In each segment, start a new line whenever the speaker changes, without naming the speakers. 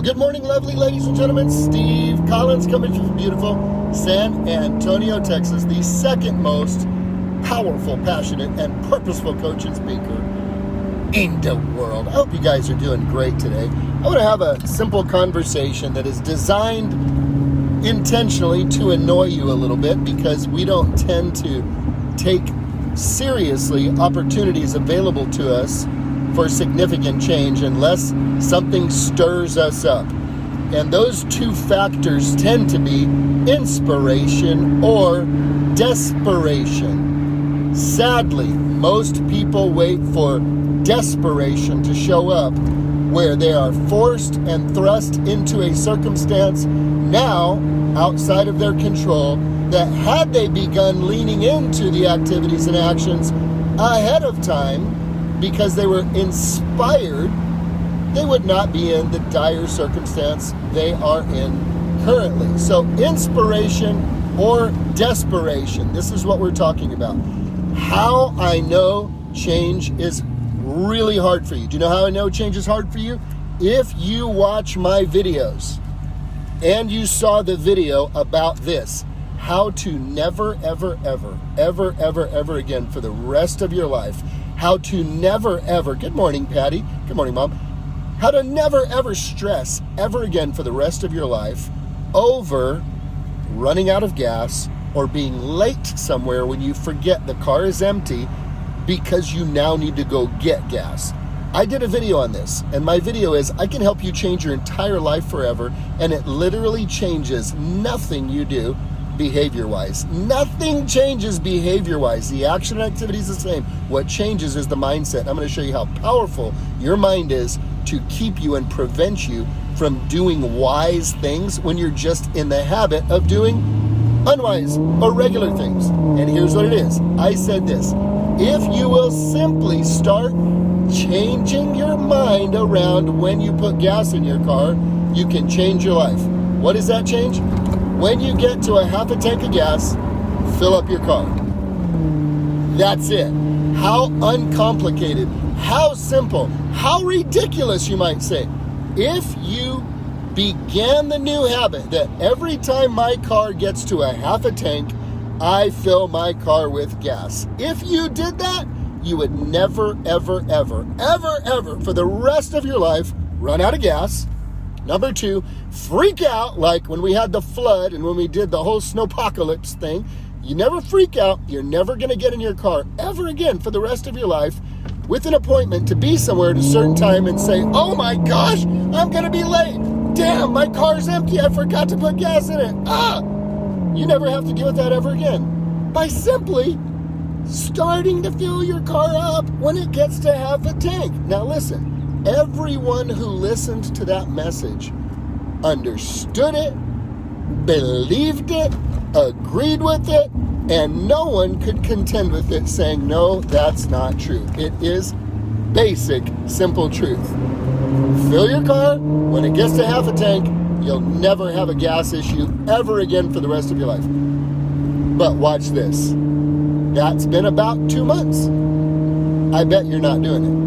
Good morning, lovely ladies and gentlemen. Steve Collins coming from beautiful San Antonio, Texas, the second most powerful, passionate, and purposeful coach and speaker in the world. I hope you guys are doing great today. I want to have a simple conversation that is designed intentionally to annoy you a little bit, because we don't tend to take seriously opportunities available to us for significant change unless something stirs us up. And those two factors tend to be inspiration or desperation. Sadly, most people wait for desperation to show up, where they are forced and thrust into a circumstance now outside of their control, that had they begun leaning into the activities and actions ahead of time because they were inspired, they would not be in the dire circumstance they are in currently. So inspiration or desperation, this is what we're talking about. How I know change is really hard for you. Do you know how I know change is hard for you? If you watch my videos and you saw the video about this, how to never, ever, ever, ever, ever, ever again for the rest of your life, how to never, ever, good morning, Patty, good morning, Mom, how to never, ever stress ever again for the rest of your life over running out of gas or being late somewhere when you forget the car is empty because you now need to go get gas. I did a video on this, and my video is, I can help you change your entire life forever, and it literally changes nothing you do behavior-wise. Nothing changes behavior-wise. The action and activity is the same. What changes is the mindset. I'm going to show you how powerful your mind is to keep you and prevent you from doing wise things when you're just in the habit of doing unwise or regular things. And here's what it is. I said this. If you will simply start changing your mind around when you put gas in your car, you can change your life. What is that change? When you get to a half a tank of gas, fill up your car. That's it. How uncomplicated, how simple, how ridiculous, you might say. If you began the new habit that every time my car gets to a half a tank, I fill my car with gas. If you did that, you would never, ever, ever, ever, ever, for the rest of your life, run out of gas. Number two, freak out like when we had the flood and when we did the whole snowpocalypse thing. You never freak out. You're never going to get in your car ever again for the rest of your life with an appointment to be somewhere at a certain time and say, oh my gosh, I'm going to be late. Damn, my car's empty. I forgot to put gas in it. You never have to deal with that ever again by simply starting to fill your car up when it gets to half a tank. Now listen. Everyone who listened to that message understood it, believed it, agreed with it, and no one could contend with it saying, no, that's not true. It is basic, simple truth. Fill your car. When it gets to half a tank, you'll never have a gas issue ever again for the rest of your life. But watch this. That's been about 2 months. I bet you're not doing it.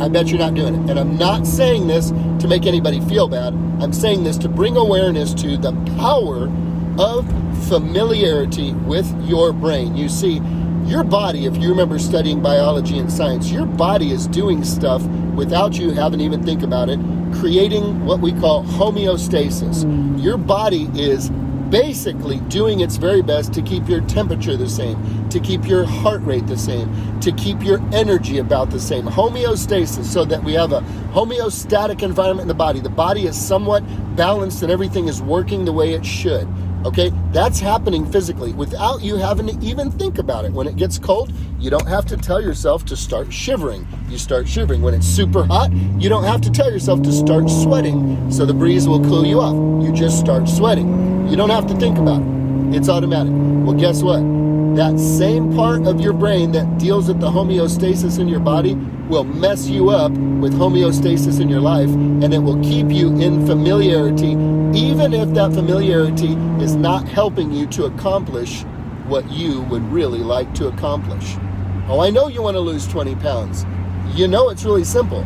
I bet you're not doing it. And I'm not saying this to make anybody feel bad. I'm saying this to bring awareness to the power of familiarity with your brain. You see, your body, if you remember studying biology and science, your body is doing stuff without you having to even think about it, creating what we call homeostasis. Your body is basically doing its very best to keep your temperature the same, to keep your heart rate the same, to keep your energy about the same. Homeostasis, so that we have a homeostatic environment in the body. The body is somewhat balanced and everything is working the way it should. Okay, that's happening physically without you having to even think about it. When it gets cold, you don't have to tell yourself to start shivering. You start shivering. When it's super hot, you don't have to tell yourself to start sweating so the breeze will cool you off. You just start sweating. You don't have to think about it. It's automatic. Well, guess what? That same part of your brain that deals with the homeostasis in your body will mess you up with homeostasis in your life, and it will keep you in familiarity, even if that familiarity is not helping you to accomplish what you would really like to accomplish. Oh, I know you want to lose 20 pounds. You know it's really simple.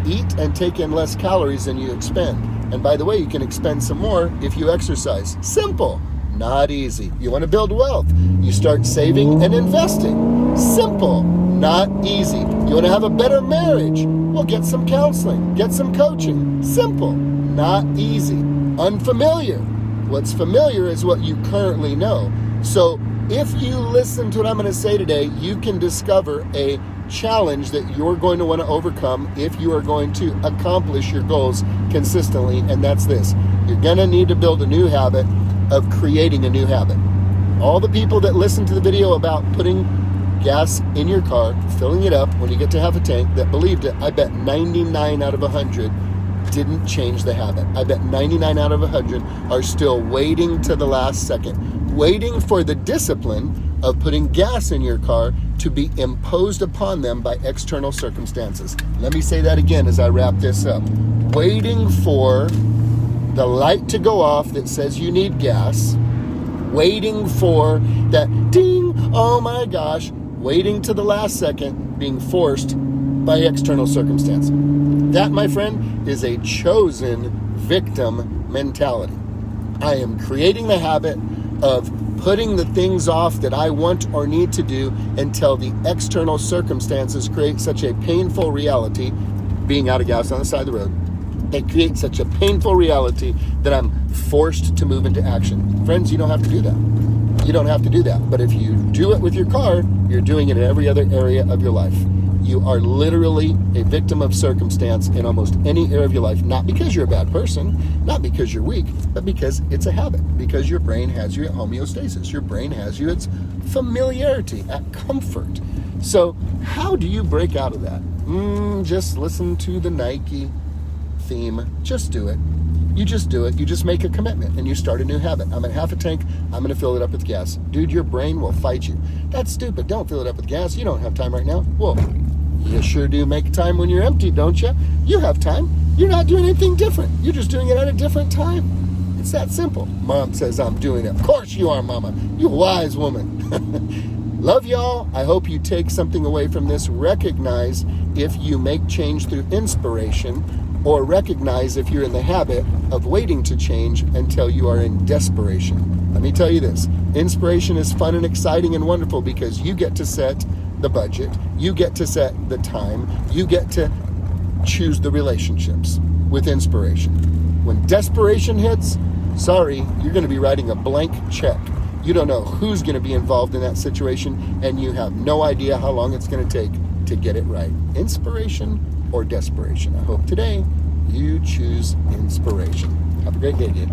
eat and take in less calories than you expend. And by the way, you can expend some more if you exercise. Simple, not easy. You want to build wealth, you start saving and investing. Simple, not easy. You want to have a better marriage? Well, get some counseling, get some coaching. Simple, not easy. Unfamiliar. What's familiar is what you currently know. So if you listen to what I'm going to say today, you can discover a challenge that you're going to want to overcome if you are going to accomplish your goals consistently, and that's this. You're going to need to build a new habit of creating a new habit. All the people that listen to the video about putting gas in your car, filling it up when you get to half a tank, that believed it, I bet 99 out of 100 didn't change the habit. I bet 99 out of 100 are still waiting to the last second, waiting for the discipline of putting gas in your car to be imposed upon them by external circumstances. Let me say that again as I wrap this up. Waiting for the light to go off that says you need gas, waiting for that ding, oh my gosh, waiting to the last second, being forced by external circumstance. That, my friend, is a chosen victim mentality. I am creating the habit of putting the things off that I want or need to do until the external circumstances create such a painful reality, being out of gas on the side of the road. They create such a painful reality that I'm forced to move into action. Friends, you don't have to do that. You don't have to do that. But if you do it with your car, you're doing it in every other area of your life. You are literally a victim of circumstance in almost any area of your life, not because you're a bad person, not because you're weak, but because it's a habit, because your brain has you at homeostasis. Your brain has you at familiarity, at comfort. So how do you break out of that? Just listen to the Nike theme. Just do it. You just do it. You just make a commitment and you start a new habit. I'm at half a tank. I'm going to fill it up with gas. Dude, your brain will fight you. That's stupid. Don't fill it up with gas. You don't have time right now. Well, you sure do make time when you're empty, don't you? You have time. You're not doing anything different. You're just doing it at a different time. It's that simple. Mom says I'm doing it. Of course you are, Mama. You wise woman. Love y'all. I hope you take something away from this. Recognize if you make change through inspiration, or recognize if you're in the habit of waiting to change until you are in desperation. Let me tell you this. Inspiration is fun and exciting and wonderful because you get to set the budget, you get to set the time, you get to choose the relationships with inspiration. When desperation hits, sorry, you're going to be writing a blank check. You don't know who's going to be involved in that situation, and you have no idea how long it's going to take to get it right. Inspiration or desperation. I hope today you choose inspiration. Have a great day, dude.